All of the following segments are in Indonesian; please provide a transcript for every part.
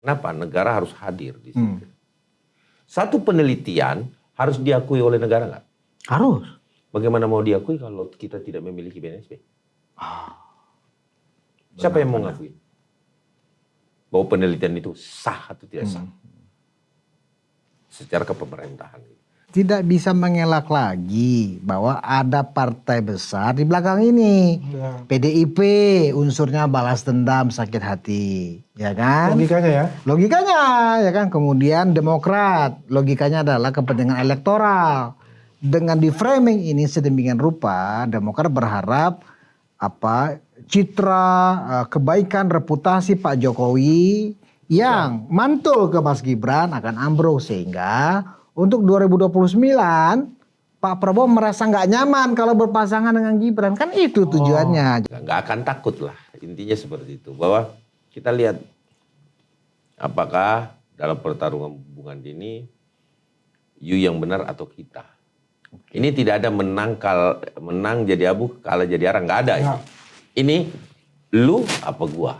Kenapa? Negara harus hadir di situ. Satu penelitian harus diakui oleh negara nggak? Harus. Bagaimana mau diakui kalau kita tidak memiliki BNSB? Siapa yang mau ngakui? Bahwa penelitian itu sah atau tidak sah? Secara kepemerintahan. Tidak bisa mengelak lagi bahwa ada partai besar di belakang ini. Ya. PDIP unsurnya balas dendam, sakit hati, ya kan? Logikanya ya. Logikanya, ya kan? Kemudian Demokrat, logikanya adalah kepentingan elektoral. Dengan di framing ini sedemikian rupa, Demokrat berharap citra, kebaikan, reputasi Pak Jokowi yang mantul ke Mas Gibran akan ambruk, sehingga untuk 2029 Pak Prabowo merasa nggak nyaman kalau berpasangan dengan Gibran, kan itu tujuannya. Nggak akan takut lah, intinya seperti itu. Bahwa kita lihat apakah dalam pertarungan hubungan ini you yang benar atau kita. Ini tidak ada menang jadi abu, kalah jadi arang, nggak ada. Ya. Ini lu apa gua.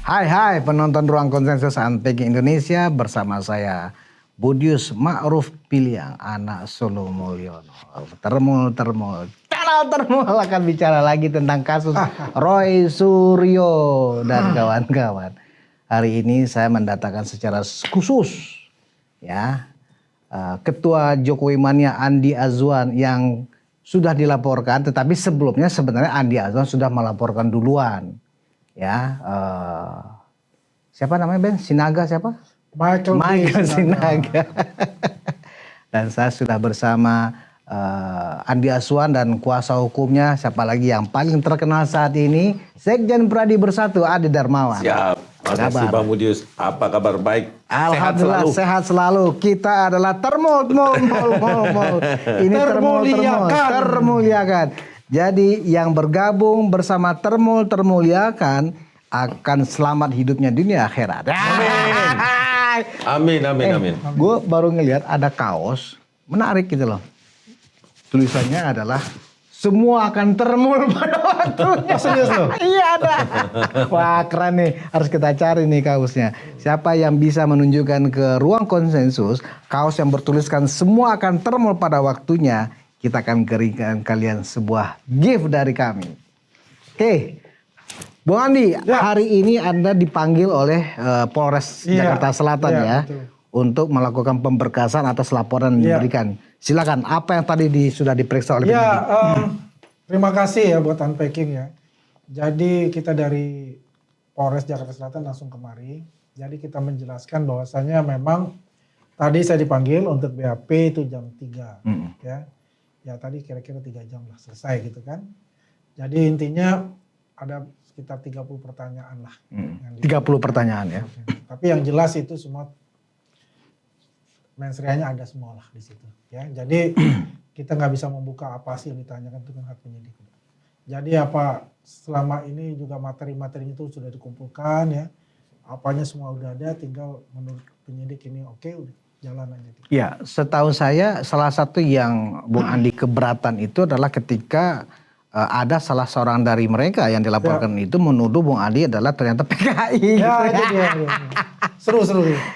Hai penonton Ruang Konsensus Unpacking Indonesia, bersama saya Budius Ma'ruf Piliang, anak Solo Mulyono. Termul channel Termul akan bicara lagi tentang kasus Roy Suryo dan kawan-kawan. Hari ini saya mendatangkan secara khusus ya Ketua Jokowi Mania Andi Azwan yang sudah dilaporkan, tetapi sebelumnya sebenarnya Andi Azwan sudah melaporkan duluan. Ya, siapa namanya Ben? Sinaga siapa? Michael Sinaga. Dan saya sudah bersama Andi Azwan dan kuasa hukumnya, siapa lagi yang paling terkenal saat ini, Sekjen Pradi Bersatu Adi Darmawan. Siap, makasih Bang Budius. Apa kabar? Baik. Alhamdulillah sehat selalu. Kita adalah termuliakan. Ini termuliakan. Jadi yang bergabung bersama termuliakan akan selamat hidupnya dunia akhirat. Amin. Amin. Gue baru ngelihat ada kaos menarik gitu loh. Tulisannya adalah semua akan termul pada waktunya. Serius loh? Iya ada. Wah keren nih, harus kita cari nih kaosnya. Siapa yang bisa menunjukkan ke Ruang Konsensus kaos yang bertuliskan semua akan termul pada waktunya, kita akan berikan kalian sebuah gift dari kami. Oke, Bung Andi, hari ini Anda dipanggil oleh Polres Jakarta Selatan betul. Untuk melakukan pemberkasan atas laporan yang diberikan. Silakan, apa yang tadi sudah diperiksa oleh penyidik? Terima kasih ya buat Unpacking ya. Jadi kita dari Polres Jakarta Selatan langsung kemari. Jadi kita menjelaskan bahwasanya memang tadi saya dipanggil untuk BAP itu jam 3 ya. Ya tadi kira-kira 3 jam lah selesai gitu kan. Jadi intinya ada sekitar 30 pertanyaan lah. 30 pertanyaan ya. Tapi yang jelas itu semua mensreanya ada semua lah di situ. Ya, jadi kita nggak bisa membuka apa sih yang ditanyakan, itu kan hak penyidik. Jadi apa selama ini juga materi-materinya itu sudah dikumpulkan ya. Apanya semua udah ada, tinggal menurut penyidik ini oke, udah jalan aja. Ya, setahu saya salah satu yang Bung Andi keberatan itu adalah ketika ada salah seorang dari mereka yang dilaporkan itu menuduh Bung Andi adalah ternyata PKI. Ya, itu dia. Seru.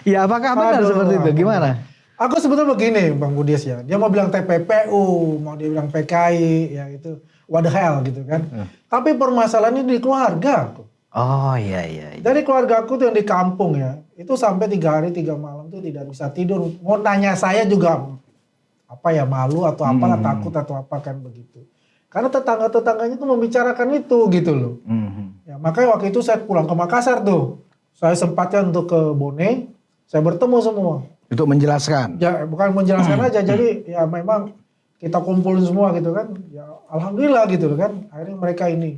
Ya, apakah benar seperti itu? Gimana? Aku sebetulnya begini Bang Budius ya. Dia mau bilang TPPU, mau dia bilang PKI, ya itu what the hell gitu kan. Tapi permasalahannya di keluarga aku. Oh iya. Dari keluarga aku tuh yang di kampung ya, itu sampai 3 hari 3 malam tuh tidak bisa tidur. Mau tanya saya juga malu atau apalah, takut atau apa kan begitu. Karena tetangga-tetangganya tuh membicarakan itu gitu loh. Ya, makanya waktu itu saya pulang ke Makassar tuh. Saya sempatkan untuk ke Bone, saya bertemu semua. Untuk menjelaskan? Ya bukan menjelaskan aja, jadi ya memang kita kumpulin semua gitu kan. Ya alhamdulillah gitu kan. Akhirnya mereka ini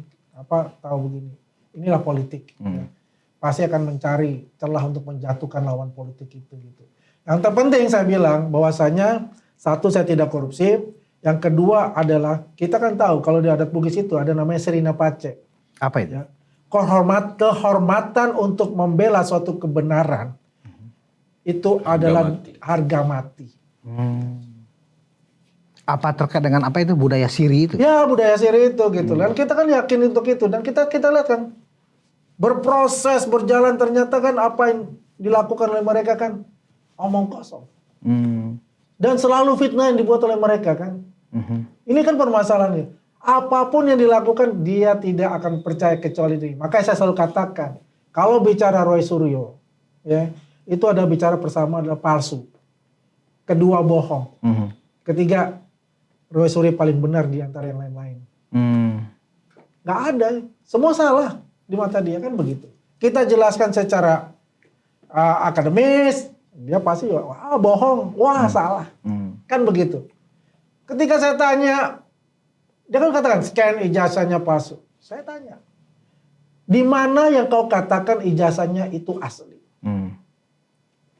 tahu begini. Inilah politik. Ya. Pasti akan mencari celah untuk menjatuhkan lawan politik itu gitu. Yang terpenting saya bilang bahwasanya satu, saya tidak korupsi. Yang kedua adalah kita kan tahu kalau di adat Bugis itu ada namanya Serina Pace. Apa itu? Ya. Kehormatan untuk membela suatu kebenaran itu adalah harga mati. Apa terkait dengan apa itu budaya siri itu? Ya budaya siri itu gitu. Dan kita kan yakin untuk itu. Dan kita lihat kan berproses, berjalan ternyata kan apa yang dilakukan oleh mereka kan omong kosong. Dan selalu fitnah yang dibuat oleh mereka kan. Ini kan permasalahannya. Apapun yang dilakukan dia tidak akan percaya kecuali ini. Makanya saya selalu katakan, kalau bicara Roy Suryo, ya itu ada bicara bersama adalah palsu. Kedua bohong. Ketiga, Roy Suryo paling benar di antara yang lain-lain. Gak ada, semua salah di mata dia kan begitu. Kita jelaskan secara akademis, dia pasti wah bohong, wah salah. Kan begitu. Ketika saya tanya, dia kan katakan scan ijazahnya palsu. Saya tanya, di mana yang kau katakan ijazahnya itu asli?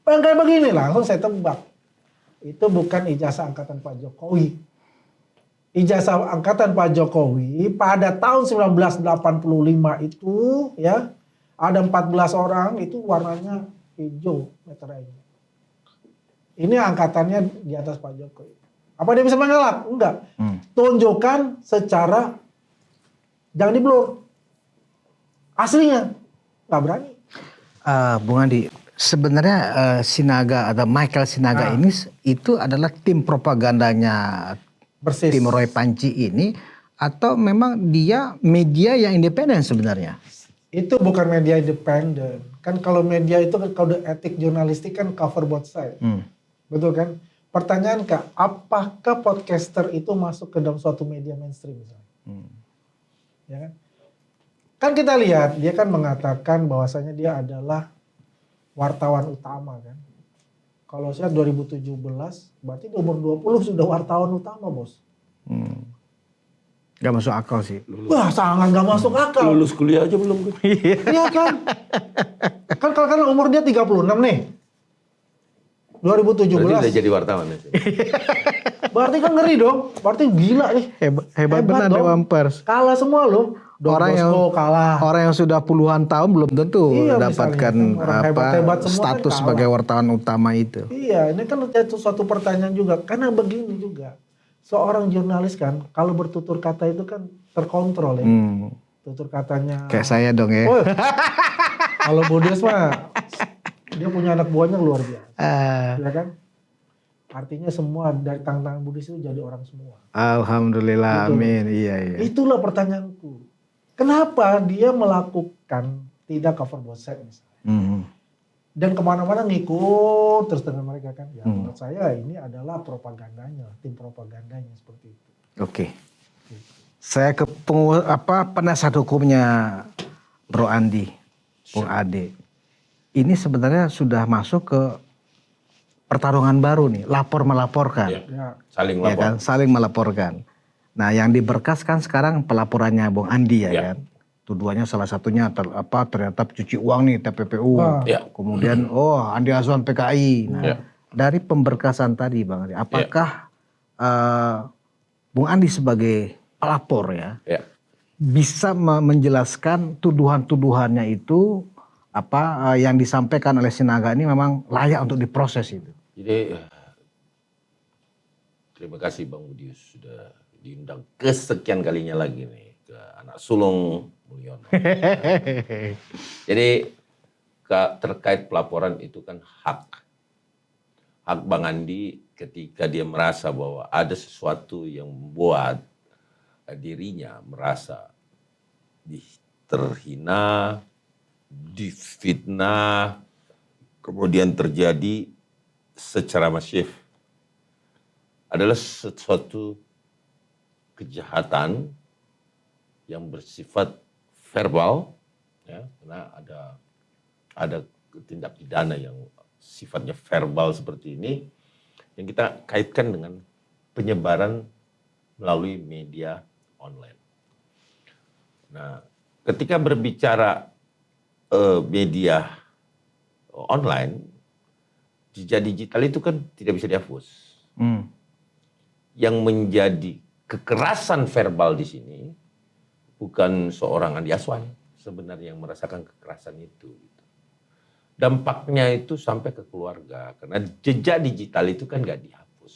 Yang kayak begini langsung saya tebak. Itu bukan ijazah angkatan Pak Jokowi. Ijazah angkatan Pak Jokowi pada tahun 1985 itu ya ada 14 orang itu warnanya hijau meterainya. Ini angkatannya di atas Pak Jokowi. Apa dia bisa mengelak? Enggak. Tunjukkan secara jangan di-blur. Aslinya nggak berani. Bung Andi, sebenarnya Sinaga atau Michael Sinaga ini itu adalah tim propagandanya Persis. tim Roy Panci ini atau memang dia media yang independen sebenarnya? Itu bukan media independen. Kan kalau media itu kan kode etik jurnalistik kan cover both side. Betul kan? Pertanyaan Kak, apakah podcaster itu masuk ke dalam suatu media mainstream misalnya? Ya kan? Kan kita lihat dia kan mengatakan bahwasanya dia adalah wartawan utama kan. Kalau saya 2017 berarti di umur 20 sudah wartawan utama, Bos. Gak masuk akal sih. Wah, sangat gak masuk akal. Lulus kuliah aja belum. Iya kan? Kan umur dia 36 nih. 2017. Berarti udah jadi wartawan ya. Berarti kan ngeri dong. Berarti gila nih. Hebat benar dong. Dewan Pers. Kalah semua loh. Kalah. Orang yang sudah puluhan tahun belum tentu dapatkan hebat semua status kan sebagai wartawan utama itu. Iya, ini kan itu suatu pertanyaan juga. Karena begini juga. Seorang jurnalis kan kalau bertutur kata itu kan terkontrol ya. Tutur katanya. Kayak saya dong ya. Oh, kalau Budius mah dia punya anak buahnya luar biasa. Ya kan? Artinya semua dari tangan Budius itu jadi orang semua. Alhamdulillah, gitu. Amin. Iya. Itulah pertanyaanku. Kenapa dia melakukan tidak cover both side misalnya? Dan kemana-mana ngikut terus dengan mereka kan. Ya menurut saya ini adalah propagandanya, tim propagandanya seperti itu. Oke. Saya ke penasihat hukumnya Bro Andi, Bung Ade. Ini sebenarnya sudah masuk ke pertarungan baru nih, lapor melaporkan. Ya. Saling Ya lapor. kan, saling melaporkan. Nah, yang diberkaskan sekarang pelaporannya Bung Andi ya kan. Tuduhannya salah satunya ternyata cuci uang nih TPPU. Kemudian Andi Asuhan PKI. Nah, dari pemberkasan tadi Bang Andi, apakah Bung Andi sebagai pelapor ya bisa menjelaskan tuduhan-tuduhannya itu yang disampaikan oleh Sinaga ini memang layak untuk diproses itu? Jadi terima kasih Bang Budius sudah diundang kesekian kalinya lagi nih ke anak sulung Mulyono. Jadi terkait pelaporan itu kan hak Bang Andi ketika dia merasa bahwa ada sesuatu yang membuat dirinya merasa terhina, difitnah, kemudian terjadi secara masif adalah sesuatu kejahatan yang bersifat verbal, ya, karena ada tindak pidana yang sifatnya verbal seperti ini yang kita kaitkan dengan penyebaran melalui media online. Nah, ketika berbicara media online, jejak digital itu kan tidak bisa dihapus. Yang menjadi kekerasan verbal di sini bukan seorang Andi Aswan sebenarnya yang merasakan kekerasan itu. dampaknya itu sampai ke keluarga. Karena jejak digital itu kan nggak dihapus.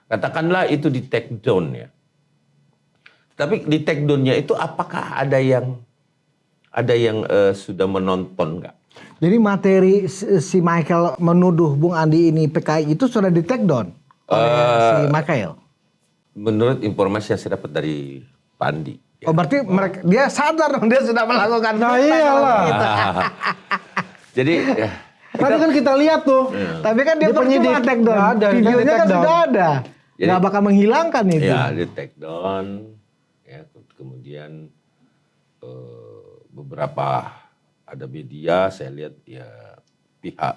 Katakanlah itu di take down ya. Tapi di take down-nya itu apakah ada yang sudah menonton nggak? Jadi materi si Michael menuduh Bung Andi ini PKI itu sudah di take down oleh si Michael. Menurut informasi yang saya dapat dari Pak Andi. Oh berarti dia sadar dong dia sudah melakukan. Nah iyalah. Jadi Tadi kan kita lihat tuh. Tapi kan dia penyidik. percuma take down. Nggak ada, Videonya dia kan take down. sudah ada. Jadi- Nggak bakal menghilangkan itu. ya di take down, ya kemudian beberapa ada media saya lihat ya pihak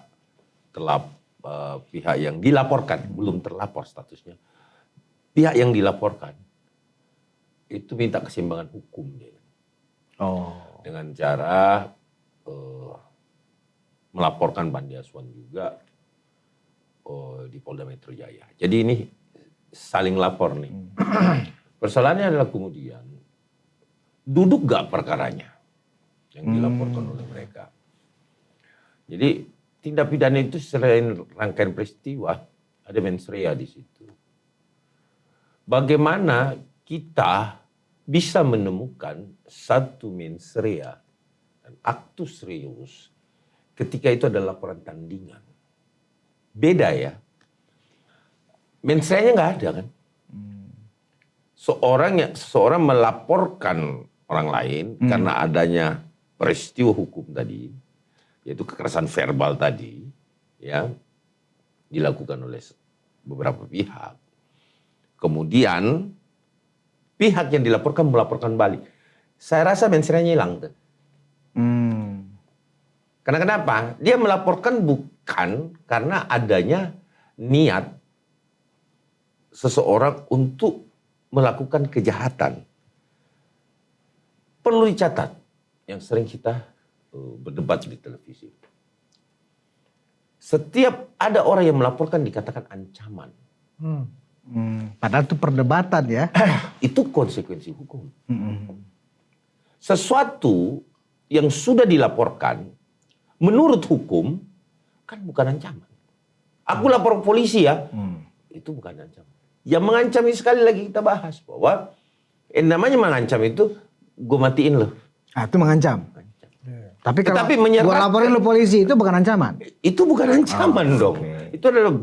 yang dilaporkan belum terlapor statusnya, pihak yang dilaporkan itu minta keseimbangan hukum dia Oh. dengan cara melaporkan Bandi Aswan juga di Polda Metro Jaya. Jadi ini saling lapor nih. Persoalannya adalah kemudian duduk gak perkaranya yang dilaporkan oleh mereka. Jadi tindak pidana itu selain rangkaian peristiwa ada mens rea di situ. Bagaimana kita bisa menemukan satu mens rea dan actus reus ketika itu adalah laporan tandingan. Beda ya. Mens rea-nya nggak ada kan. Seseorang melaporkan orang lain karena adanya peristiwa hukum tadi, yaitu kekerasan verbal tadi, ya dilakukan oleh beberapa pihak. Kemudian pihak yang dilaporkan melaporkan balik. Saya rasa mens rea-nya hilang tuh. Karena kenapa? Dia melaporkan bukan karena adanya niat seseorang untuk melakukan kejahatan. Perlu dicatat yang sering kita berdebat di televisi. Setiap ada orang yang melaporkan dikatakan ancaman. Padahal itu perdebatan ya. Itu konsekuensi hukum. Sesuatu yang sudah dilaporkan menurut hukum kan bukan ancaman. Aku lapor polisi ya, itu bukan ancaman. Yang mengancam ini sekali lagi kita bahas bahwa namanya mengancam itu gue matiin loh. Ah, itu mengancam. Tapi kalau Tetapi gua laporin lu polisi itu bukan ancaman. Itu bukan ancaman dong. oke. Itu adalah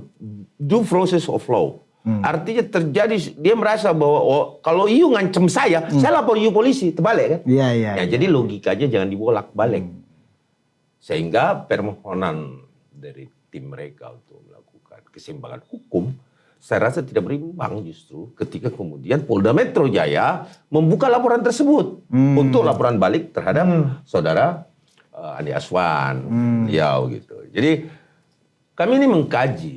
due process of law. Artinya terjadi dia merasa bahwa kalau you ngancem saya lapor you polisi, terbalik kan? Iya, iya. Ya, jadi logikanya jangan dibolak-balik. Sehingga permohonan dari tim mereka untuk melakukan keseimbangan hukum, saya rasa tidak berimbang justru ketika kemudian Polda Metro Jaya membuka laporan tersebut untuk laporan balik terhadap saudara Andi Aswan, beliau gitu. Jadi kami ini mengkaji,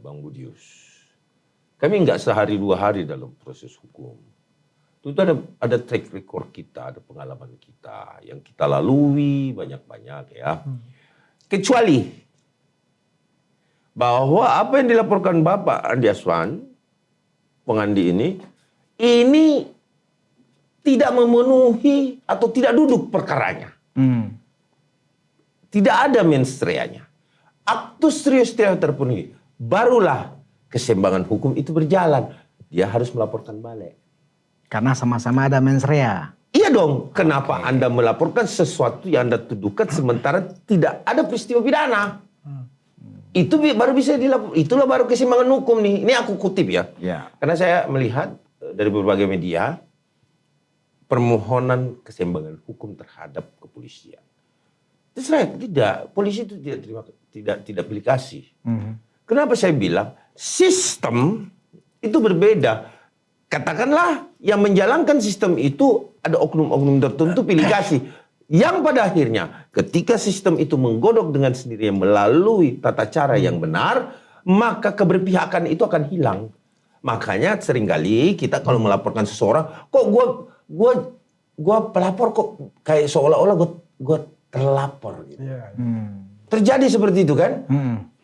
Bang Budius. Kami nggak sehari dua hari dalam proses hukum. Itu ada track record kita, ada pengalaman kita yang kita lalui banyak-banyak ya. Kecuali bahwa apa yang dilaporkan Bapak Andi Aswan, Pengandi ini tidak memenuhi atau tidak duduk perkaranya. Tidak ada mens rea-nya. Actus reus tidak terpenuhi. Barulah keseimbangan hukum itu berjalan. Dia harus melaporkan balik. Karena sama-sama ada mens rea. Iya dong. Kenapa Anda melaporkan sesuatu yang Anda tuduhkan sementara tidak ada peristiwa pidana? Itu baru bisa dilaporkan. Itulah baru keseimbangan hukum nih. Ini aku kutip ya. Ya. Karena saya melihat dari berbagai media permohonan keseimbangan hukum terhadap kepolisian. Tidak, polisi itu tidak pilih kasih. Kenapa saya bilang sistem itu berbeda? Katakanlah yang menjalankan sistem itu ada oknum-oknum tertentu pilih kasih. Yang pada akhirnya ketika sistem itu menggodok dengan sendirinya melalui tata cara yang benar, maka keberpihakan itu akan hilang. Makanya seringkali kita kalau melaporkan seseorang, kok gua pelapor kok kayak seolah-olah gua terlapor gitu. Terjadi seperti itu kan?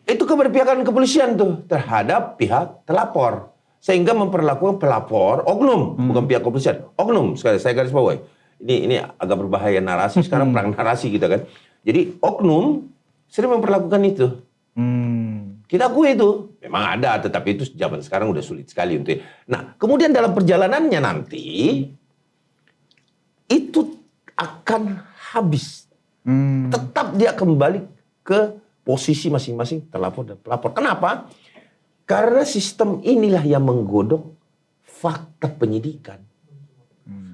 Itu keberpihakan kepolisian tuh terhadap pihak terlapor. Sehingga memperlakukan pelapor, oknum, bukan pihak kepolisian. Oknum, sekali saya garis bawahi. Ini agak berbahaya narasi, sekarang perang narasi kita kan. Jadi oknum sering memperlakukan itu. Hmm. Kita akui itu. Memang ada, tetapi itu zaman sekarang udah sulit sekali untuk. Nah, kemudian dalam perjalanannya nanti itu akan habis. Tetap dia kembali ke posisi masing-masing terlapor dan pelapor. Kenapa? Karena sistem inilah yang menggodok fakta penyidikan.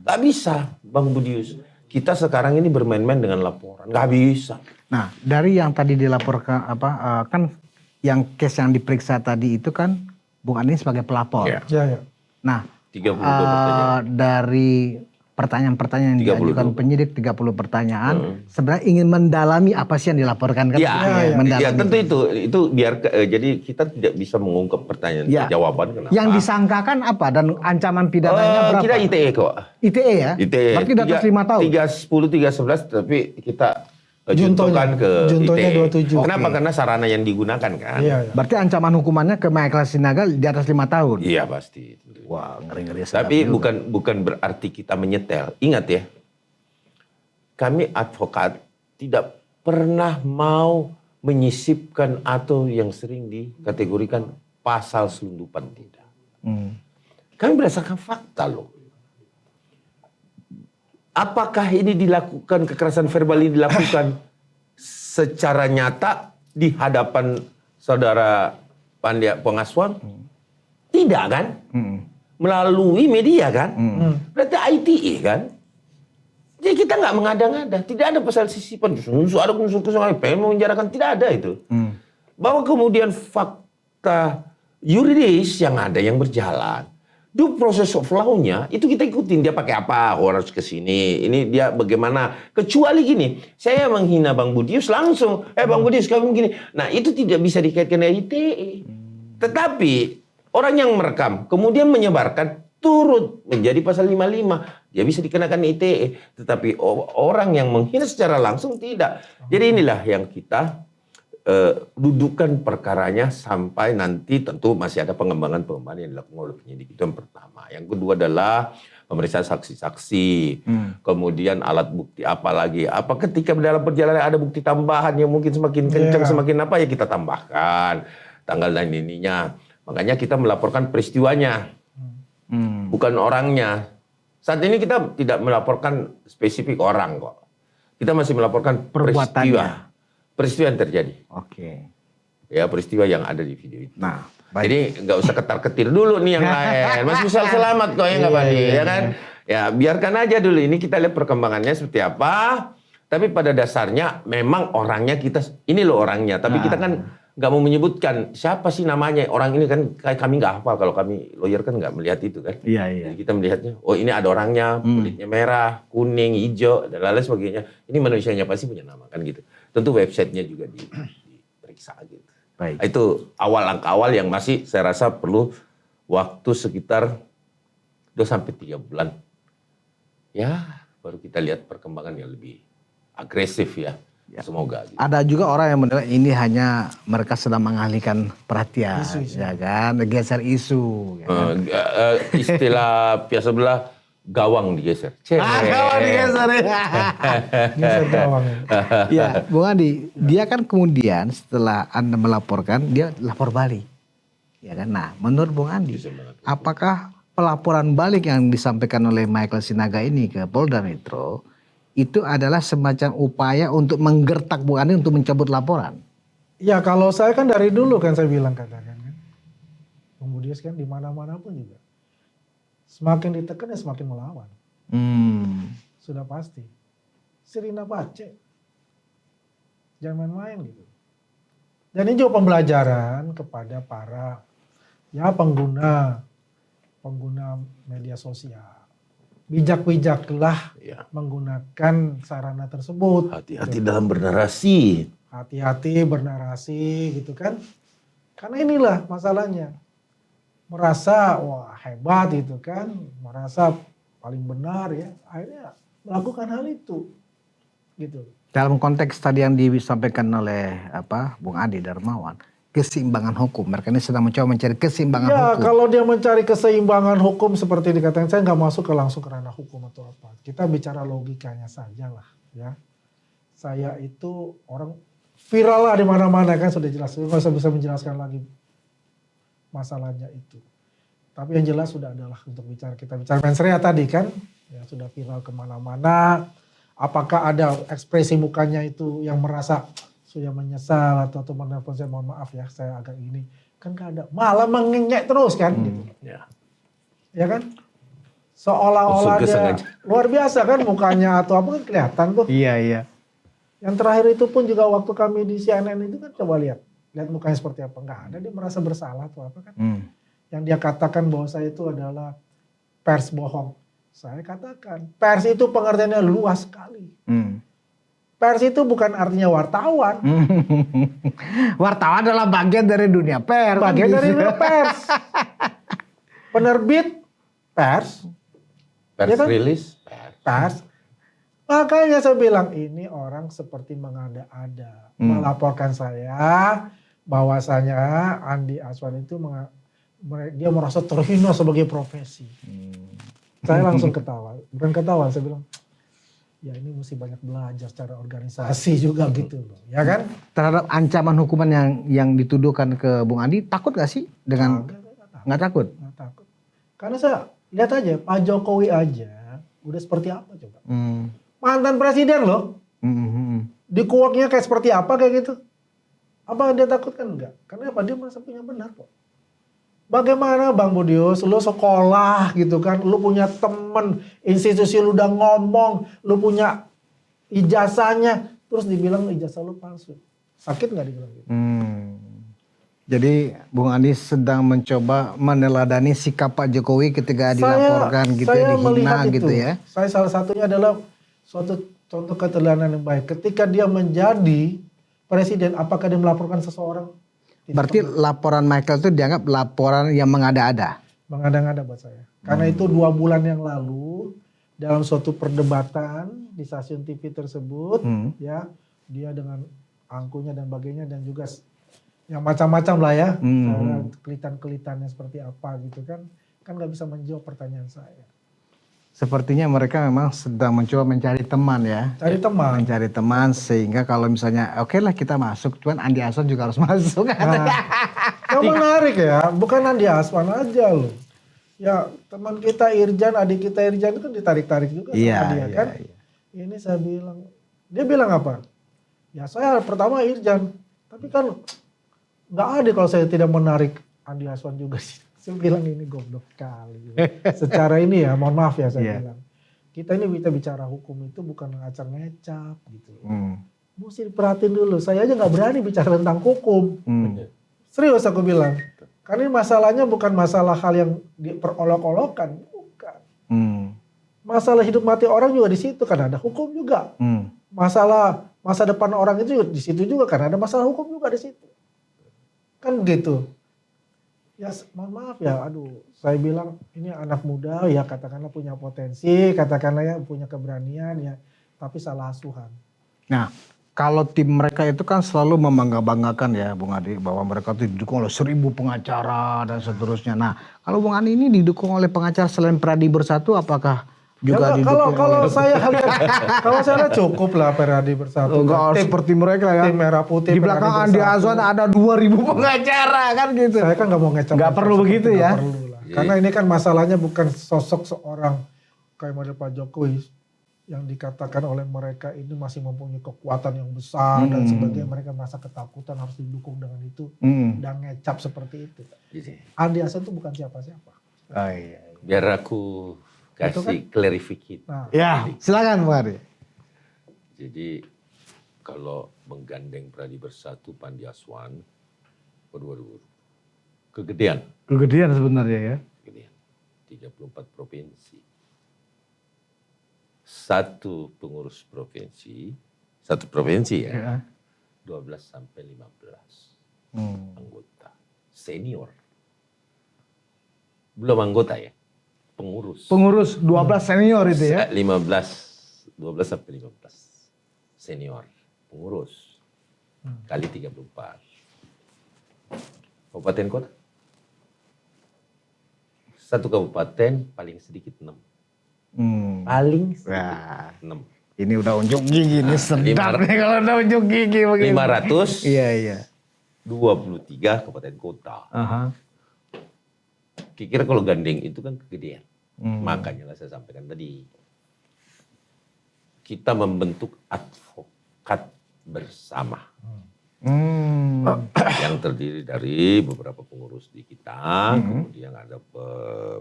Gak bisa, Bang Budius. Kita sekarang ini bermain-main dengan laporan. Gak bisa. Nah, dari yang tadi dilaporkan kan yang case yang diperiksa tadi itu kan Bung Andi sebagai pelapor. Ya. Ya. Nah, 32 pertanyaan. dari pertanyaan-pertanyaan yang 32. diajukan penyidik 30 pertanyaan sebenarnya ingin mendalami apa sih yang dilaporkan kan? Ya, tentu itu biar jadi kita tidak bisa mengungkap pertanyaan jawaban kenapa. Yang disangkakan apa dan ancaman pidananya berapa? Kita ITE kok. ITE ya? ITE. Berarti di atas 5 tahun. 310 311 tapi kita juntokan ke juntonya ITE. 27. Kenapa? Karena sarana yang digunakan kan. Iya. Berarti ancaman hukumannya ke Michael Sinaga di atas 5 tahun. Iya pasti. Wah, ngeri-ngeri. Tapi bukan berarti kita menyetel. Ingat ya, kami advokat tidak pernah mau menyisipkan atau yang sering dikategorikan pasal selundupan, tidak. Kami berdasarkan fakta loh. Apakah ini dilakukan, kekerasan verbal ini dilakukan secara nyata di hadapan saudara Pandia Pongaswam? Tidak kan? Melalui media kan? Berarti ITE kan? Jadi kita nggak mengada-ngada. Tidak ada pasal sisipan. Ada unsur-unsur pengen memenjarakan. Tidak ada itu. Bahwa kemudian fakta yuridis yang ada yang berjalan. Due process of law-nya itu kita ikutin. Dia pakai apa? Harus ke sini. Ini dia bagaimana? Kecuali gini. Saya menghina Bang Budius langsung. Bang Budius kamu gini. Nah itu tidak bisa dikaitkan dengan ITE. Tetapi orang yang merekam, kemudian menyebarkan, turut menjadi pasal 55. Dia bisa dikenakan ITE. Tetapi orang yang menghina secara langsung tidak. Jadi inilah yang kita dudukan perkaranya sampai nanti tentu masih ada pengembangan-pengembangan yang dilakukan oleh penyidik. Itu yang pertama. Yang kedua adalah pemeriksaan saksi-saksi. Kemudian alat bukti apa lagi. Apa ketika dalam perjalanan ada bukti tambahan yang mungkin semakin kencang, semakin apa ya kita tambahkan. Tanggal dan ininya. Makanya kita melaporkan peristiwanya, bukan orangnya. Saat ini kita tidak melaporkan spesifik orang kok. Kita masih melaporkan peristiwa. Peristiwa yang terjadi. Oke. Ya peristiwa yang ada di video itu. Nah, baik. Jadi nggak usah ketar-ketir dulu nih yang lain. Mas bisa selamat kok ya nggak Pak Andi, ya kan? Ya biarkan aja dulu. Ini kita lihat perkembangannya seperti apa. Tapi pada dasarnya memang orangnya kita, ini loh orangnya. Tapi kita kan nggak mau menyebutkan siapa sih namanya. Orang ini kan kami nggak hafal. Kalau kami lawyer kan nggak melihat itu kan. Iya. Jadi kita melihatnya, oh ini ada orangnya, kulitnya merah, kuning, hijau, dan lain sebagainya. Ini manusianya pasti punya nama kan gitu. Tentu websitenya juga diperiksa gitu. Baik. Nah, itu langkah awal yang masih saya rasa perlu waktu sekitar 2-3 bulan. Ya baru kita lihat perkembangan yang lebih agresif ya. Semoga. Gitu. Ada juga orang yang menilai ini hanya mereka sedang mengalihkan perhatian, ya kan, geser isu. Ya kan? Istilah biasa belah gawang digeser. Gawang digeser ya. Geser gawang. Ya, Bung Andi, dia kan kemudian setelah Anda melaporkan, dia lapor balik. Ya kan? Nah, menurut Bung Andi, apakah pelaporan balik yang disampaikan oleh Michael Sinaga ini ke Polda Metro itu adalah semacam upaya untuk menggertak Bung Andi untuk mencabut laporan? Ya kalau saya kan dari dulu kan saya bilang katakan kan. Bung Budius kan di mana-mana pun juga. Semakin ditekan ya semakin melawan. Sudah pasti. Sirina Pace. Jangan main-main gitu. Dan ini juga pembelajaran kepada para pengguna media sosial. Bijak-bijaklah menggunakan sarana tersebut. Hati-hati dalam bernarasi. Hati-hati bernarasi gitu kan. Karena inilah masalahnya. Merasa wah hebat gitu kan. Merasa paling benar ya. Akhirnya melakukan hal itu. Gitu. Dalam konteks tadi yang disampaikan oleh Bung Adi Darmawan. Keseimbangan hukum. Mereka ini sedang mencoba mencari keseimbangan hukum. Ya kalau dia mencari keseimbangan hukum seperti dikatakan, saya nggak masuk langsung ke ranah hukum atau apa. Kita bicara logikanya saja lah ya. Saya itu orang viral lah di mana-mana kan sudah jelas. Nggak usah bisa menjelaskan lagi masalahnya itu. Tapi yang jelas sudah adalah untuk kita bicara mensrea tadi kan, ya sudah viral kemana-mana. Apakah ada ekspresi mukanya itu yang merasa sudah menyesal atau menelpon saya mohon maaf ya saya agak ini, kan gak ada. Malah mengengek terus kan gitu. Ya kan? Seolah-olah dia luar biasa kan mukanya atau apa kan kelihatan tuh. Iya. Yang terakhir itu pun juga waktu kami di CNN itu kan coba lihat mukanya seperti apa. Enggak ada, dia merasa bersalah atau apa kan. Yang dia katakan bahwa saya itu adalah pers bohong. Saya katakan pers itu pengertiannya luas sekali. Pers itu bukan artinya wartawan. Wartawan adalah bagian dari dunia pers. Bagian dari dunia pers. Penerbit pers. Pers ya kan? rilis Pers. Makanya saya bilang ini orang seperti mengada-ada. Melaporkan saya bahwasanya Andi Aswan itu dia merasa terhina sebagai profesi. Saya langsung ketawa. Bukan ketawa, saya bilang ya ini mesti banyak belajar secara organisasi juga gitu loh. Ya kan? Terhadap ancaman hukuman yang dituduhkan ke Bung Andi, takut gak sih dengan nggak takut? Nggak takut. Karena saya lihat aja Pak Jokowi aja udah seperti apa coba. Mantan presiden loh. Dikuaknya kayak seperti apa kayak gitu. Apa dia takut kan enggak? Karena apa? Dia merasa punya benar kok. Bagaimana Bang Budius, lu sekolah gitu kan, lu punya temen, institusi lu udah ngomong, lu punya ijazahnya, terus dibilang ijazah lu palsu. Sakit gak dibilang gitu? Jadi Bung Andi sedang mencoba meneladani sikap Pak Jokowi ketika dilaporkan gitu ya, dihina gitu ya. Saya salah satunya adalah suatu contoh keteladanan yang baik. Ketika dia menjadi presiden, apakah dia melaporkan seseorang? Berarti laporan Michael itu dianggap laporan yang mengada-ada? Mengada-ngada buat saya. Karena itu 2 bulan yang lalu dalam suatu perdebatan di stasiun TV tersebut, ya dia dengan angkunya dan bagainya dan juga yang macam-macam lah ya, kelitan-kelitannya seperti apa gitu kan nggak bisa menjawab pertanyaan saya. Sepertinya mereka memang sedang mencoba mencari teman ya. Mencari teman sehingga kalau misalnya oke lah kita masuk, cuman Andi Aswan juga harus masuk. Yang menarik ya, bukan Andi Aswan aja loh. Ya teman kita Irjan, adik kita Irjan itu kan ditarik-tarik juga sama dia kan. Ini saya bilang, dia bilang apa? Ya saya pertama Irjan, tapi kan nggak adil kalau saya tidak menarik Andi Aswan juga sih. Saya bilang ini goblok kali. Secara ini ya, mohon maaf ya saya bilang. Kita ini bicara hukum itu bukan ngacar ngecap gitu. Mesti diperhatiin dulu. Saya aja nggak berani bicara tentang hukum. Serius aku bilang. Karena ini masalahnya bukan masalah hal yang diperolok-olokan. Bukan. Masalah hidup mati orang juga di situ kan ada hukum juga. Masalah masa depan orang itu di situ juga kan ada masalah hukum juga di situ. Kan gitu. Ya mohon maaf ya, aduh saya bilang ini anak muda ya katakanlah punya potensi, katakanlah ya punya keberanian ya, tapi salah asuhan. Nah kalau tim mereka itu kan selalu membangga-banggakan ya Bung Adi, bahwa mereka itu didukung oleh 1000 pengacara dan seterusnya. Nah kalau Bung Adi ini didukung oleh pengacara selain Pradi Bersatu, apakah juga ya, kalau saya lihat cukup lah Pradi Bersatu. Enggak harus seperti mereka ya. Tim Merah Putih. Di belakang Andi Aswan ada 2000 pengacara kan gitu. Saya kan nggak mau ngecap. Nggak perlu begitu ya. Perlu lah. Karena ini kan masalahnya bukan sosok seorang kayak model Pak Jokowi yang dikatakan oleh mereka ini masih mempunyai kekuatan yang besar dan sebagainya. Mereka merasa ketakutan harus didukung dengan itu dan ngecap seperti itu. Andi Aswan itu bukan siapa-siapa. Oh, iya. Biar aku kasih klarifikasi. Nah, ya, silakan Bung Adi. Jadi kalau menggandeng Pradi Bersatu Andi Aswan, waduh, kegedean. Kegedean sebenarnya ya. Kegedean. 34 provinsi. Satu provinsi ya. 12 sampai 15 anggota. Senior. Belum anggota ya. Pengurus 12 senior itu ya. 12 sampai 15 senior pengurus kali 34. Kabupaten kota. Satu kabupaten paling sedikit 6. Paling sedikit 6. Ini udah unjuk gigi nih, sedap lima- nih kalau udah unjuk gigi begini. 523 Iya. kabupaten kota. Aha. Kira kalau gandeng itu kan kegedean. Hmm. Makanya lah saya sampaikan tadi. Kita membentuk advokat bersama. Hmm. Yang terdiri dari beberapa pengurus di kita, kemudian ada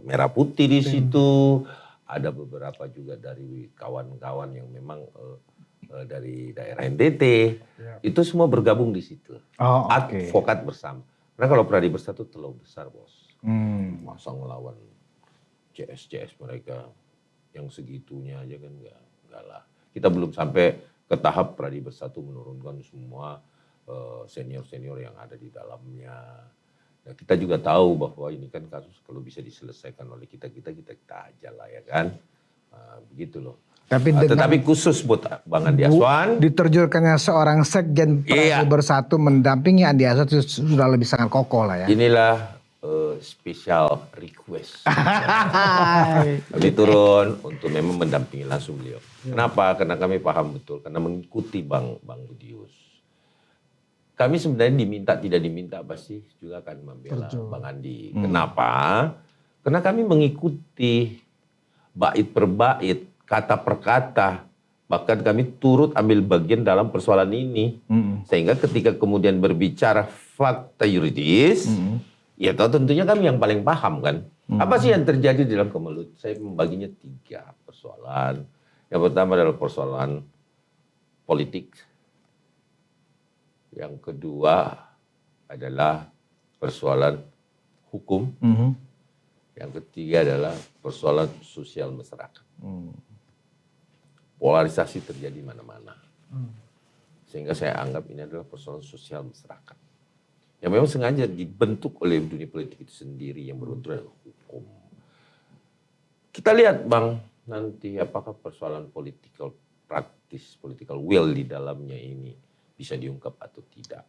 merah putih di situ, ada beberapa juga dari kawan-kawan yang memang dari daerah NTT, itu semua bergabung di situ. Oh, oke. Advokat bersama. Karena kalau Pradi Bersatu terlalu besar, bos. Hmm. Masa ngelawan CS mereka yang segitunya aja kan enggak lah. Kita belum sampai ke tahap Pradi Bersatu menurunkan semua senior-senior yang ada di dalamnya. Nah, kita juga tahu bahwa ini kan kasus kalau bisa diselesaikan oleh kita aja lah ya kan. Begitu loh. Tetapi khusus buat Bang Andi Aswan. Diterjunkannya seorang sekjen Pradi Bersatu mendampingi Andi Aswan sudah lebih sangat kokoh lah ya. Inilah special request. Kami turun untuk memang mendampingi langsung beliau. Kenapa? Karena kami paham betul. Karena mengikuti Bang Budius. Kami sebenarnya tidak diminta pasti juga akan membela Bang Andi. Kenapa? Karena kami mengikuti bait per bait, kata per kata. Bahkan kami turut ambil bagian dalam persoalan ini. Sehingga ketika kemudian berbicara fakta yuridis, ya tentunya kami yang paling paham kan. Apa sih yang terjadi dalam Kemelut? Saya membaginya 3 persoalan. Yang pertama adalah persoalan politik. Yang kedua adalah persoalan hukum. Yang ketiga adalah persoalan sosial masyarakat. Polarisasi terjadi mana-mana. Sehingga saya anggap ini adalah persoalan sosial masyarakat. Yang memang sengaja dibentuk oleh dunia politik itu sendiri yang berbenturan dengan hukum. Kita lihat Bang, nanti apakah persoalan political praktis, political will di dalamnya ini bisa diungkap atau tidak.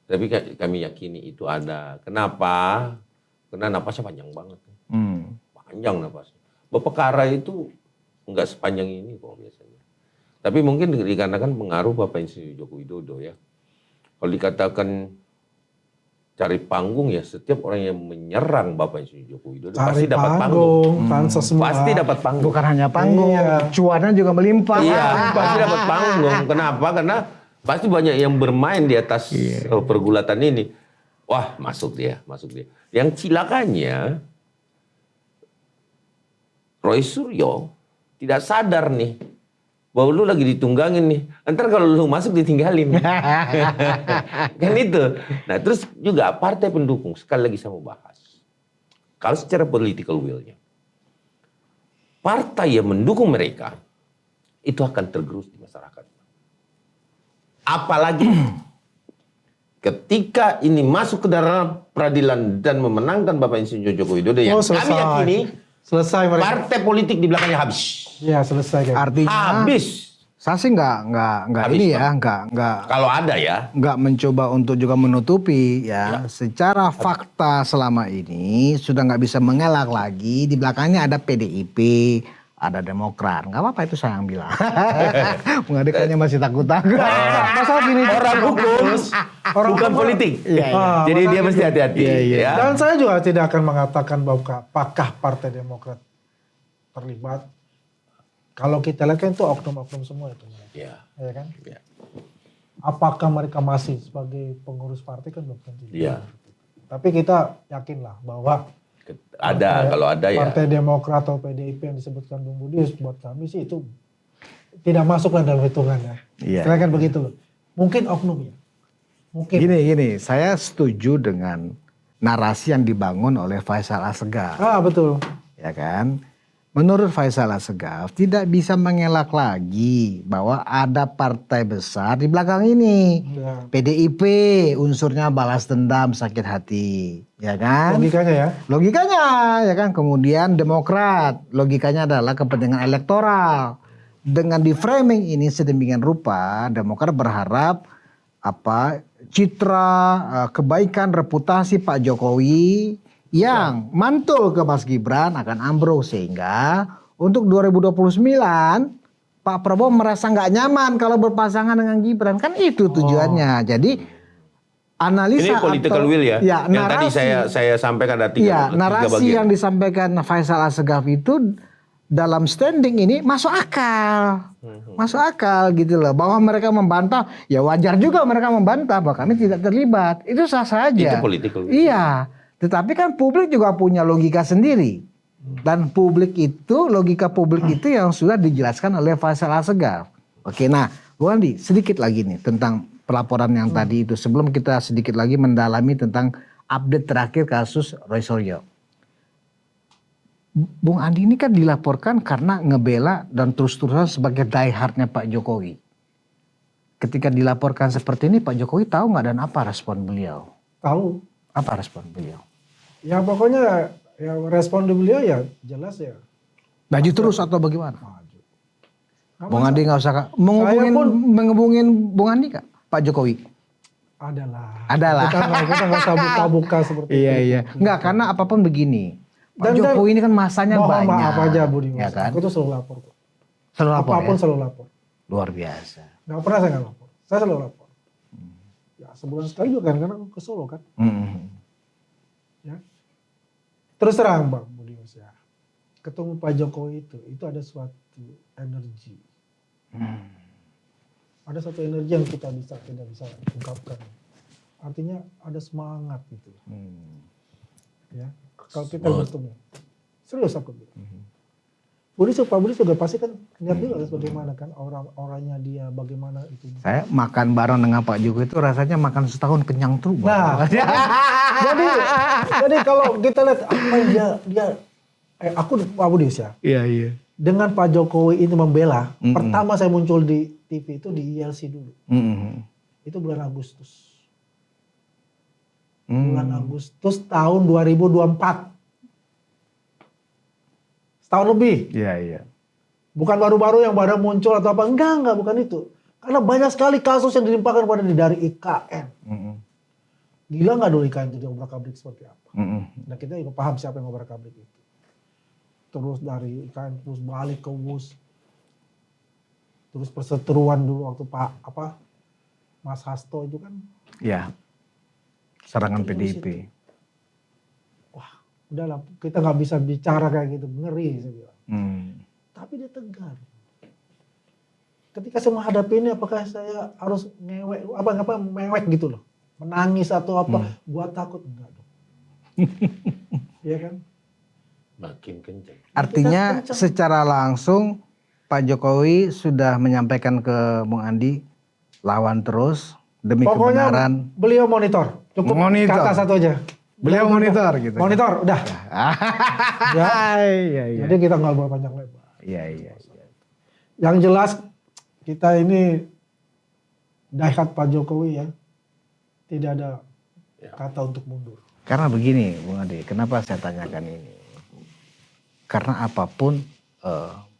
Tapi kami yakini itu ada. Kenapa? Karena napasnya panjang banget. Panjang napasnya. Perkara itu enggak sepanjang ini kok biasanya. Tapi mungkin dikarenakan pengaruh Bapak Insinyur Joko Widodo ya. Kalau dikatakan cari panggung ya, setiap orang yang menyerang Bapak Insinyur Joko Widodo pasti dapat panggung. Pasti dapat panggung. Bukan hanya panggung, cuannya juga melimpah. Iya, pasti dapat panggung. Kenapa? Karena pasti banyak yang bermain di atas pergulatan ini. Wah, masuk dia. Yang cilakanya, Roy Suryo tidak sadar nih, bahwa lu lagi ditunggangin nih. Ntar kalau lu masuk ditinggalin. Kan itu. Nah terus juga partai pendukung, sekali lagi saya mau bahas. Kalau secara political will-nya, partai yang mendukung mereka, itu akan tergerus di masyarakat. Apalagi ketika ini masuk ke dalam peradilan dan memenangkan Bapak Insinyur Joko Widodo yang kami yakini selesai mereka. Partai politik di belakangnya habis. Iya selesai. Artinya habis. Saya sih nggak Habis, ini Pak. ya, nggak. Kalau ada ya. Nggak mencoba untuk juga menutupi ya. Secara fakta selama ini sudah nggak bisa mengelak lagi. Di belakangnya ada PDIP, ada Demokrat. Nggak apa-apa itu saya yang bilang. Mengadakannya masih takut-takut. Masalah gini. Orang hukum, bukan politik. Jadi dia mesti hati-hati. Ya. Dan saya juga tidak akan mengatakan bahwa apakah Partai Demokrat terlibat. Kalau kita lihat kan itu oknum-oknum semua itu. Iya. Ya kan? Iya. Apakah mereka masih sebagai pengurus partai kan belum tentu. Iya. Tapi kita yakinlah bahwa Ada, kalau ada ya. Partai Demokrat atau PDIP yang disebutkan Bung Budius buat kami sih itu tidak masuklah dalam hitungannya. Iya. Kira kan begitu loh. Mungkin oknum ya. Mungkin. Gini, saya setuju dengan narasi yang dibangun oleh Faisal Assegaf. Betul. Ya kan? Menurut Faisal Assegaf tidak bisa mengelak lagi bahwa ada partai besar di belakang ini. Ya. PDIP unsurnya balas dendam, sakit hati, ya kan? Logikanya ya. Logikanya, ya kan? Kemudian Demokrat, logikanya adalah kepentingan elektoral. Dengan di framing ini sedemikian rupa, Demokrat berharap citra kebaikan reputasi Pak Jokowi yang mantul ke Mas Gibran akan ambruk, sehingga untuk 2029 Pak Prabowo merasa nggak nyaman kalau berpasangan dengan Gibran, kan itu tujuannya. Jadi analisa Ini political atau, will ya. ya, Yang tadi narasi, saya sampaikan ada tiga narasi bagian. yang disampaikan Faisal Assegaf itu dalam standing ini masuk akal. Masuk akal gitu loh. Bahwa mereka membantah, ya wajar juga mereka membantah bahwa kami tidak terlibat. Itu sah saja. Itu political will. Iya. Tetapi kan publik juga punya logika sendiri. Dan publik itu, logika publik itu yang sudah dijelaskan oleh Faisal Assegaf. Oke, nah Bu Andi, sedikit lagi nih tentang pelaporan yang tadi itu. Sebelum kita sedikit lagi mendalami tentang update terakhir kasus Roy Suryo. Bung Andi ini kan dilaporkan karena ngebela dan terus-terusan sebagai diehardnya Pak Jokowi. Ketika dilaporkan seperti ini, Pak Jokowi tahu nggak dan apa respon beliau? Tahu. Apa respon beliau? Ya pokoknya ya respon beliau ya jelas ya. Maju terus atau bagaimana? Maju. Bung Andi nggak usah menghubungin Bung Andi kak? Pak Jokowi? Adalah. Kita nggak usah buka-buka seperti itu. Iya. Nggak, karena apapun begini. Pak Jokowi ini kan masanya mohon banyak. maaf aja Budi. Ya kan? Aku tuh selalu lapor kok. Selalu lapor Apapun ya? selalu lapor. Luar biasa. Nggak pernah saya nggak lapor. Saya selalu lapor. Ya sebulan sekali juga kan, karena aku ke Solo kan. Ya. Terus terang Bang Budi ya. Ketemu Pak Jokowi itu ada suatu energi. Ada satu energi yang kita tidak bisa ungkapkan. Artinya ada semangat gitu. Ya. Kalau kita bertemu. Serius aku bilang. Pak Budi juga pasti kan lihat juga bagaimana kan orang-orangnya dia, bagaimana itu. Saya makan bareng dengan Pak Jokowi itu rasanya makan setahun kenyang tuh. Nah, jadi kalau kita lihat apa dia aku Pak Budi ya. Iya. Dengan Pak Jokowi ini membela, pertama saya muncul di TV itu di ILC dulu. Itu bulan Agustus. Bulan Agustus tahun 2024. Setahun lebih. Iya. Bukan baru-baru yang baru muncul atau apa. Enggak, bukan itu. Karena banyak sekali kasus yang dilimpahkan pada dari IKN. Gila nggak dulu IKN itu obrak-abrik seperti apa. Nah kita juga paham siapa yang obrak-abrik itu. Terus dari IKN terus balik ke WUS. Terus perseteruan dulu waktu Mas Hasto itu kan. Iya. Serangan Terus PDIP. itu. Wah, udahlah kita nggak bisa bicara kayak gitu, ngeri saya bilang. Tapi dia tegar. Ketika saya menghadapi ini, apakah saya harus ngewek, mewek gitu loh, menangis atau apa? Gua takut enggak dong. Iya kan? Makin kencang. Artinya secara langsung Pak Jokowi sudah menyampaikan ke Bung Andi lawan terus demi Pokoknya kebenaran. beliau monitor. Cukup Monitor. kata satu aja. Beliau monitor gitu. Monitor, udah. Ya. Iya. Jadi kita nggak boleh panjang lebar. Iya. Yang jelas kita ini diehard Pak Jokowi ya. Tidak ada kata untuk mundur. Karena begini Bung Andi, kenapa saya tanyakan ini? Karena apapun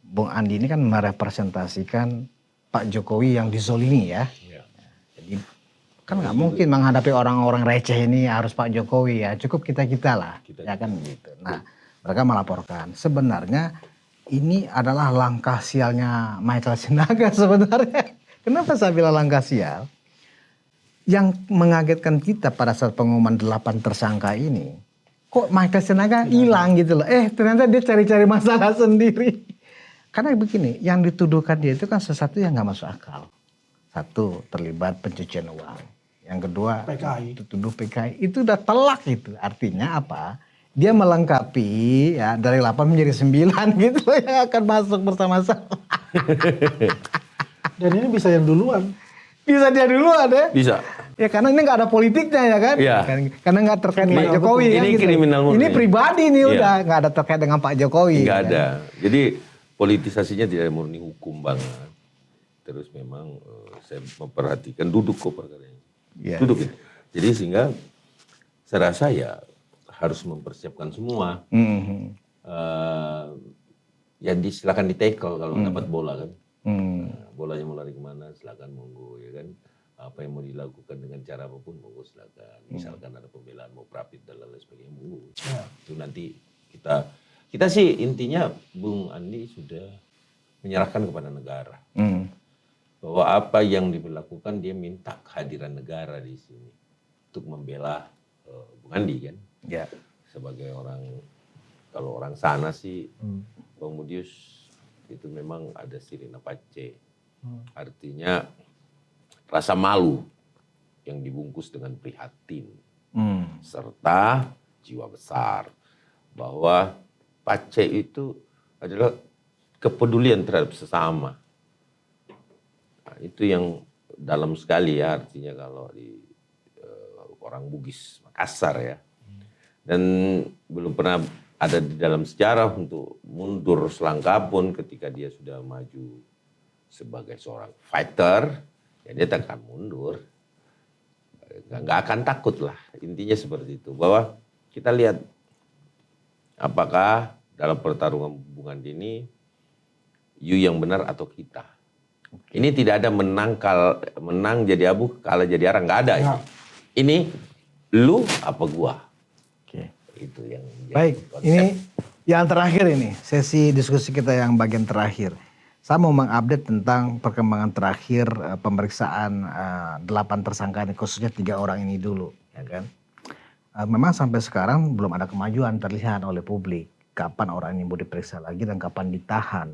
Bung Andi ini kan merepresentasikan Pak Jokowi yang dizolimi ya. Jadi kan nggak mungkin menghadapi orang-orang receh ini harus Pak Jokowi ya, cukup kita lah, ya kan gitu. Nah mereka melaporkan sebenarnya ini adalah langkah sialnya Michael Sinaga sebenarnya. Kenapa saya bilang langkah sial? Yang mengagetkan kita pada saat pengumuman 8 tersangka ini, kok Michael Sinaga hilang gitu loh. Ternyata dia cari-cari masalah sendiri. Karena begini, yang dituduhkan dia itu kan sesuatu yang nggak masuk akal. Satu, terlibat pencucian uang. Yang kedua, tuduh PKI. Itu udah telak itu. Artinya apa? Dia melengkapi ya dari 8 menjadi 9 gitu loh yang akan masuk bersama-sama. Dan ini bisa yang duluan. Bisa dia duluan ya? Bisa. Ya karena ini nggak ada politiknya ya kan? Iya. Karena nggak terkait Pak Jokowi. Ini kan, gitu. kriminal murni. Ini pribadi nih Iya. udah nggak ada terkait dengan Pak Jokowi. Nggak kan? ada. Jadi politisasinya tidak murni hukum banget. Terus memang saya memperhatikan duduk kok perkaranya. Iya. Duduk ini. Jadi sehingga saya rasa ya harus mempersiapkan semua. Ya silakan di-tackle kalau dapat bola kan. Nah, bolanya mau lari kemana silakan monggo ya kan. Apa yang mau dilakukan dengan cara apapun monggo silakan. Misalkan ada pembelaan mau prapit dan lain sebagainya monggo. Itu nanti kita sih intinya Bung Andi sudah menyerahkan kepada negara. Hmm. Bahwa apa yang dilakukan dia minta kehadiran negara di sini untuk membela Bung Andi kan. Ya. Sebagai orang, kalau orang sana sih Bang Budius itu memang ada sirina pace. Artinya rasa malu yang dibungkus dengan prihatin. Serta jiwa besar bahwa pace itu adalah kepedulian terhadap sesama. Nah, itu yang dalam sekali ya artinya kalau di orang Bugis Makassar ya. Dan belum pernah ada di dalam sejarah untuk mundur selangkah pun ketika dia sudah maju sebagai seorang fighter, ya dia tak akan mundur. Nggak akan takut lah, intinya seperti itu. Bahwa kita lihat apakah dalam pertarungan hubungan ini, you yang benar atau kita. Ini tidak ada menang jadi abu, kalah jadi arang, nggak ada. Ya. Ini lu apa gua. Oke. Itu yang Baik, konsep. ini yang terakhir ini, sesi diskusi kita yang bagian terakhir. Saya mau mengupdate tentang perkembangan terakhir pemeriksaan 8 tersangka ini, khususnya 3 orang ini dulu, ya kan. Memang sampai sekarang belum ada kemajuan terlihat oleh publik. Kapan orang ini mau diperiksa lagi dan kapan ditahan.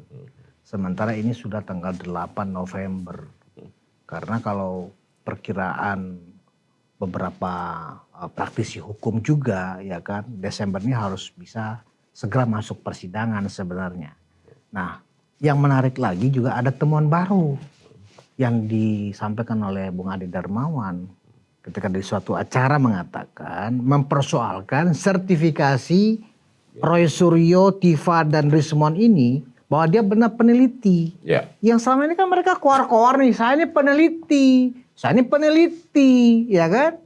Sementara ini sudah tanggal 8 November. Karena kalau perkiraan beberapa praktisi hukum juga, ya kan, Desember ini harus bisa segera masuk persidangan sebenarnya. Nah, yang menarik lagi juga ada temuan baru yang disampaikan oleh Bung Adi Darmawan ketika di suatu acara mengatakan mempersoalkan sertifikasi Roy Suryo, Tifa dan Rismon ini bahwa dia benar peneliti. Ya. Yang selama ini kan mereka keluar-keluar nih, saya ini peneliti, ya kan?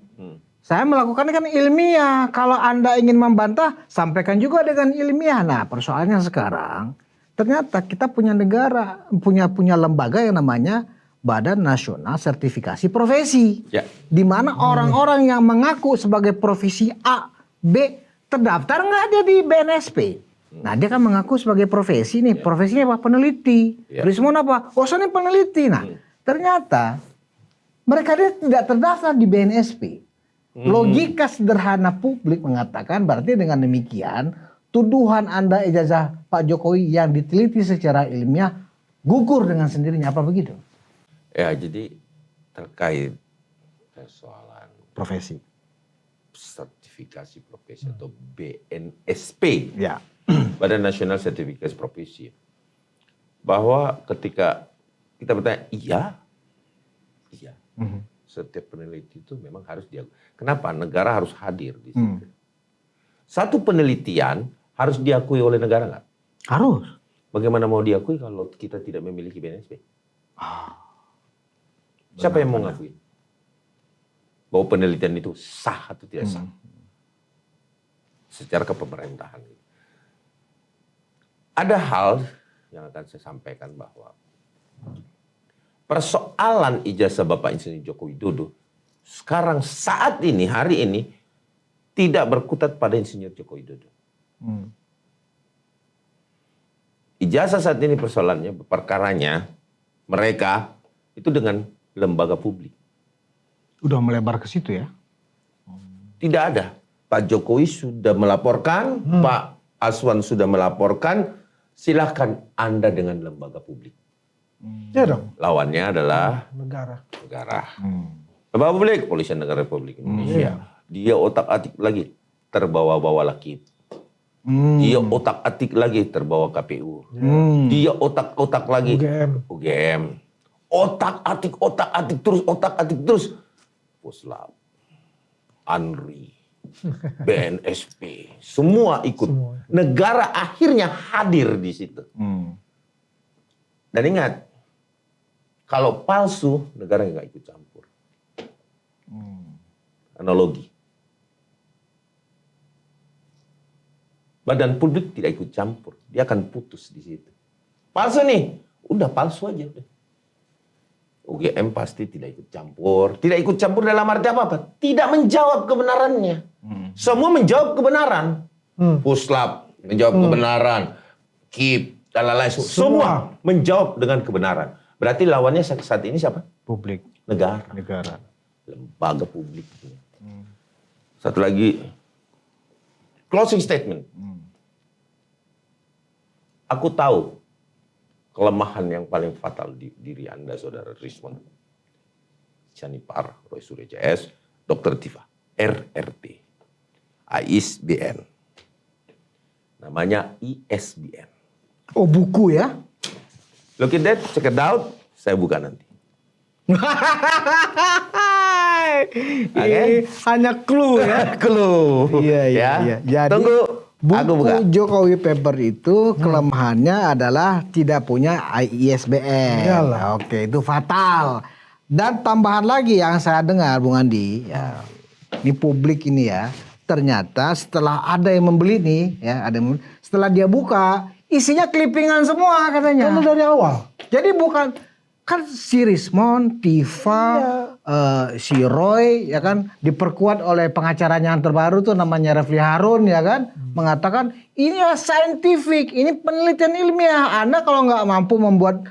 Saya melakukan kan ilmiah. Kalau Anda ingin membantah, sampaikan juga dengan ilmiah. Nah, persoalannya sekarang, ternyata kita punya negara, punya lembaga yang namanya Badan Nasional Sertifikasi Profesi. Ya. Di mana orang-orang yang mengaku sebagai profesi A, B, terdaftar nggak ada di BNSP. Nah, dia kan mengaku sebagai profesi nih. Profesinya apa? Peneliti. Ya. Rismon apa? Oh, saya ini peneliti. Nah, ternyata mereka dia tidak terdaftar di BNSP. Logika sederhana publik mengatakan berarti dengan demikian tuduhan Anda ijazah Pak Jokowi yang diteliti secara ilmiah gugur dengan sendirinya, apa begitu? Ya, jadi terkait persoalan Profesi. sertifikasi profesi atau BNSP, Ya. Badan Nasional Sertifikasi Profesi, bahwa ketika kita bertanya, iya, setiap peneliti itu memang harus diakui. Kenapa? Negara harus hadir di situ. Satu penelitian harus diakui oleh negara nggak? Harus. Bagaimana mau diakui kalau kita tidak memiliki BNSP? Siapa yang mau ngakui? Bahwa penelitian itu sah atau tidak sah? Secara kepemerintahan. Ada hal yang akan saya sampaikan bahwa persoalan ijazah Bapak Insinyur Joko Widodo sekarang saat ini, hari ini tidak berkutat pada Insinyur Joko Widodo. Ijazah saat ini persoalannya, perkaranya mereka itu dengan lembaga publik. Udah melebar ke situ ya? Tidak ada. Pak Jokowi sudah melaporkan, Pak Aswan sudah melaporkan, silakan Anda dengan lembaga publik. Ya dong, Lawannya adalah negara. lembaga publik, Kepolisian Negara Republik Indonesia. Dia otak-atik lagi, terbawa-bawa laki. Dia otak-atik lagi, terbawa KPU. Dia otak-otak lagi, UGM. Otak-atik terus. Puslap, ANRI, BNSP, semua ikut. Negara akhirnya hadir di situ. Dan ingat, kalau palsu, negara nggak ikut campur. Analogi. Badan publik tidak ikut campur. Dia akan putus di situ. Palsu nih, udah palsu aja. Udah. UGM pasti tidak ikut campur. Tidak ikut campur dalam arti apa? Tidak menjawab kebenarannya. Semua menjawab kebenaran. Puslap menjawab kebenaran. KIP, dan lain-lain. Semua menjawab dengan kebenaran. Berarti lawannya saat ini siapa? Publik. Negara. Lembaga publik. Satu lagi, closing statement. Aku tahu kelemahan yang paling fatal di diri Anda, Saudara Rismon. Chanipar, Roy Surya CS, Dr. Tifa, RRT, ISBN. Namanya ISBN. Oh, buku ya? Look at that, check it out. Saya buka nanti. Ini hanya clue ya. Clue. Iya. Jadi tunggu, aku buka. buku Jokowi Paper itu kelemahannya adalah tidak punya ISBN. Iyalah. Oke, itu fatal. Dan tambahan lagi yang saya dengar, Bung Andi, ya, ini publik ini ya, ternyata setelah ada yang membeli nih, ya, setelah dia buka, isinya clippingan semua katanya. Karena dari awal. Jadi bukan kan si Rismon, Tifa, si Roy ya kan diperkuat oleh pengacaranya yang terbaru tuh namanya Refli Harun ya kan mengatakan ini scientific, ini penelitian ilmiah. Anda kalau nggak mampu membuat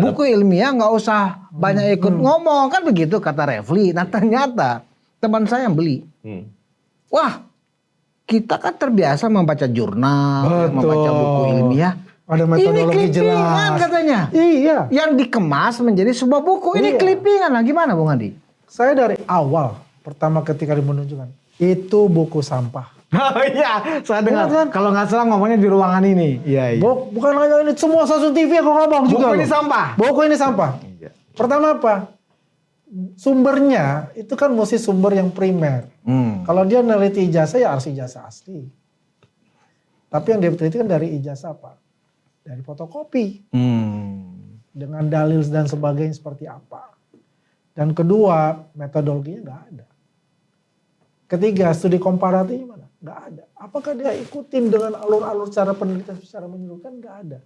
buku ilmiah nggak usah banyak ikut ngomong kan begitu kata Refli. Nah ternyata teman saya yang beli, wah kita kan terbiasa membaca jurnal, membaca buku ilmiah. Ada metodologi ini clippingan jelas. katanya. Iya. Yang dikemas menjadi sebuah buku. Ini clippingan lah. Gimana Bung Andi? Saya dari awal pertama ketika dimenunjukkan itu buku sampah. Oh iya, saya dengar. Iya, kan? Kalau nggak salah ngomongnya di ruangan ini. Iya. Bukan hanya ini, semua stasiun TV aku ngomong juga. Buku ini loh. sampah. Buku ini sampah. Iya. Pertama apa? Sumbernya itu kan mesti sumber yang primer. Kalau dia neliti ijazah ya harus ijazah asli. Tapi yang dia teliti kan dari ijazah apa? Dari fotokopi. Dengan dalil dan sebagainya seperti apa. Dan kedua, metodologinya nggak ada. Ketiga, studi komparatifnya mana? Nggak ada. Apakah dia ikutin dengan alur-alur cara penelitian secara menyeluruh? Kan nggak ada.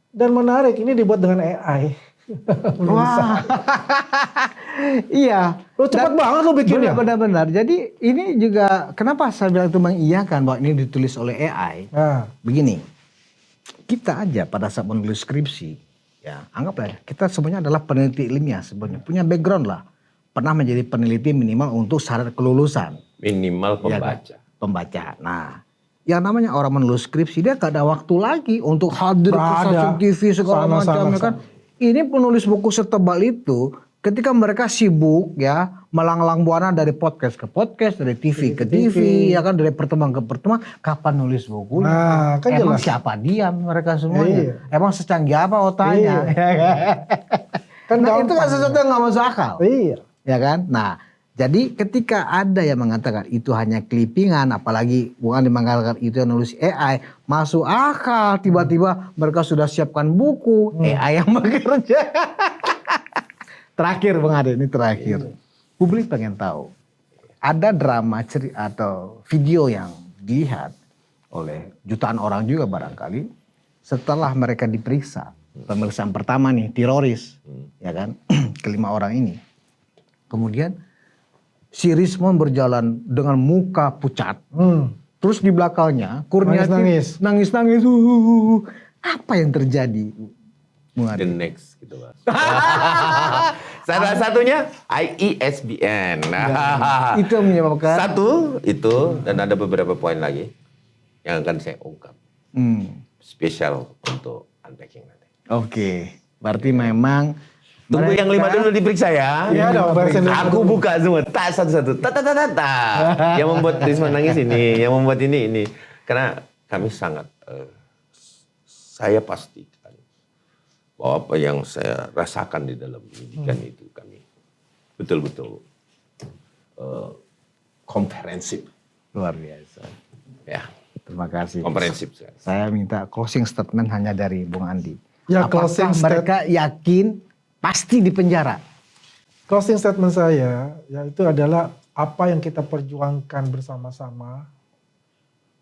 Dan menarik, ini dibuat dengan AI. Wah. Iya. Lo cepet banget lo bikinnya. Benar-benar. Jadi ini juga kenapa saya bilang itu mengiyakan bahwa ini ditulis oleh AI. Nah, Begini, kita aja pada saat menulis skripsi, ya anggaplah kita semuanya adalah peneliti ilmiah sebenarnya, punya background lah. Pernah menjadi peneliti minimal untuk syarat kelulusan. Minimal pembaca. Ya, kan? Pembaca. Nah, yang namanya orang menulis skripsi dia gak ada waktu lagi untuk hadir ke stasiun TV segala macam ya kan. Ini penulis buku setebal itu ketika mereka sibuk ya melanglang buana dari podcast ke podcast, dari TV ke TV, ya kan dari pertemuan ke pertemuan, kapan nulis buku? Nah, kan Emang jelas. siapa diam mereka semuanya? Iya. Emang secanggih apa otaknya? Kan Nah, itu kan gampang. sesuatu yang gak masuk akal. Iya. Ya kan? Nah, jadi ketika ada yang mengatakan itu hanya clippingan, apalagi bukan dimengatakan itu yang nulis AI, masuk akal. Tiba-tiba mereka sudah siapkan buku, AI yang bekerja. Terakhir Bang Ade, ini terakhir. Publik pengen tahu, ada drama atau video yang dilihat oleh jutaan orang juga barangkali, setelah mereka diperiksa, pemeriksaan pertama nih, teroris, ya kan, kelima orang ini. Kemudian si Rismon berjalan dengan muka pucat. Terus di belakangnya Kurniati nangis-nangis. Apa yang terjadi? The next gitu Mas. Salah satunya ISBN. Itu yang menyebabkan. Satu itu dan ada beberapa poin lagi yang akan saya ungkap. Spesial untuk unpacking nanti. Oke, berarti memang Tunggu yang 5 dulu diperiksa ya. Iya dong, Aku buka semua, tak satu-satu, ta. Yang membuat Rismon nangis ini, yang membuat ini. Karena kami sangat, saya pastikan bahwa apa yang saya rasakan di dalam pendidikan itu kami betul-betul komprehensif. luar biasa. Ya, Terima kasih. komprehensif. Saya minta closing statement hanya dari Bung Andi. Ya, Apakah closing mereka yakin pasti di penjara? Closing statement saya yaitu adalah apa yang kita perjuangkan bersama-sama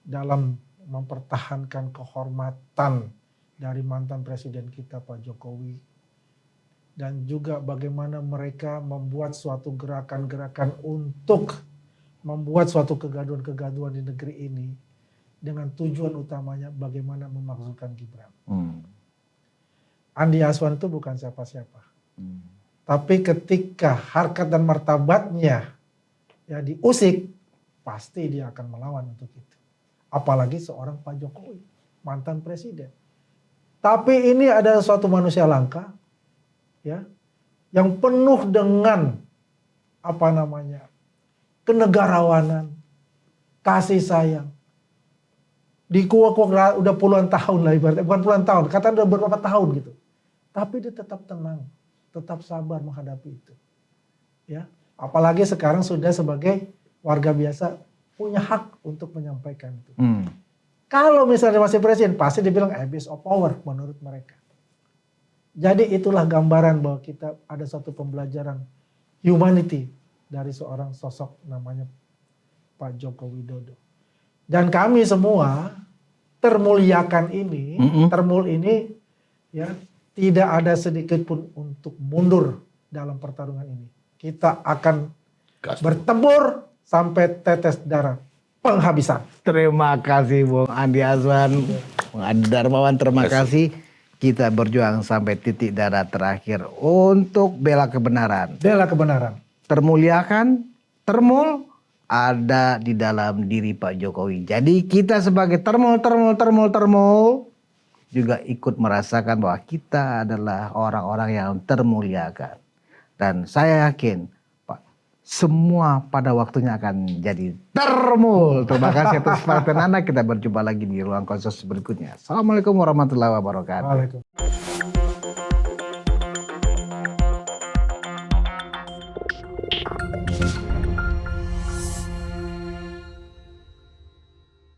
dalam mempertahankan kehormatan dari mantan presiden kita Pak Jokowi dan juga bagaimana mereka membuat suatu gerakan-gerakan untuk membuat suatu kegaduhan-kegaduhan di negeri ini dengan tujuan utamanya bagaimana memakzulkan Gibran. Hmm. Andi Aswan itu bukan siapa-siapa. Hmm. Tapi ketika harkat dan martabatnya ya diusik, pasti dia akan melawan untuk itu. Apalagi seorang Pak Jokowi, mantan presiden. Tapi ini ada suatu manusia langka, ya, yang penuh dengan kenegarawanan, kasih sayang. Di kuak-kuak udah puluhan tahun lah ibaratnya, bukan puluhan tahun, katanya udah beberapa tahun gitu. Tapi dia tetap tenang, tetap sabar menghadapi itu. Ya, apalagi sekarang sudah sebagai warga biasa punya hak untuk menyampaikan itu. Kalau misalnya masih presiden, pasti dibilang abuse of power menurut mereka. Jadi itulah gambaran bahwa kita ada satu pembelajaran humanity dari seorang sosok namanya Pak Joko Widodo. Dan kami semua termuliakan ini, termul ini ya tidak ada sedikit pun untuk mundur dalam pertarungan ini. Kita akan bertempur sampai tetes darah penghabisan. Terima kasih Bung Andi Aswan, Bung Adi Darmawan, terima kasih. Kita berjuang sampai titik darah terakhir untuk bela kebenaran. Bela kebenaran. Termuliakan, termul ada di dalam diri Pak Jokowi. Jadi kita sebagai termul juga ikut merasakan bahwa kita adalah orang-orang yang termuliakan. Dan saya yakin Pak, semua pada waktunya akan jadi termul. Terima kasih atas perhatian Anda. Kita berjumpa lagi di ruang konsensus berikutnya. Assalamualaikum warahmatullahi wabarakatuh. Waalaikumsalam.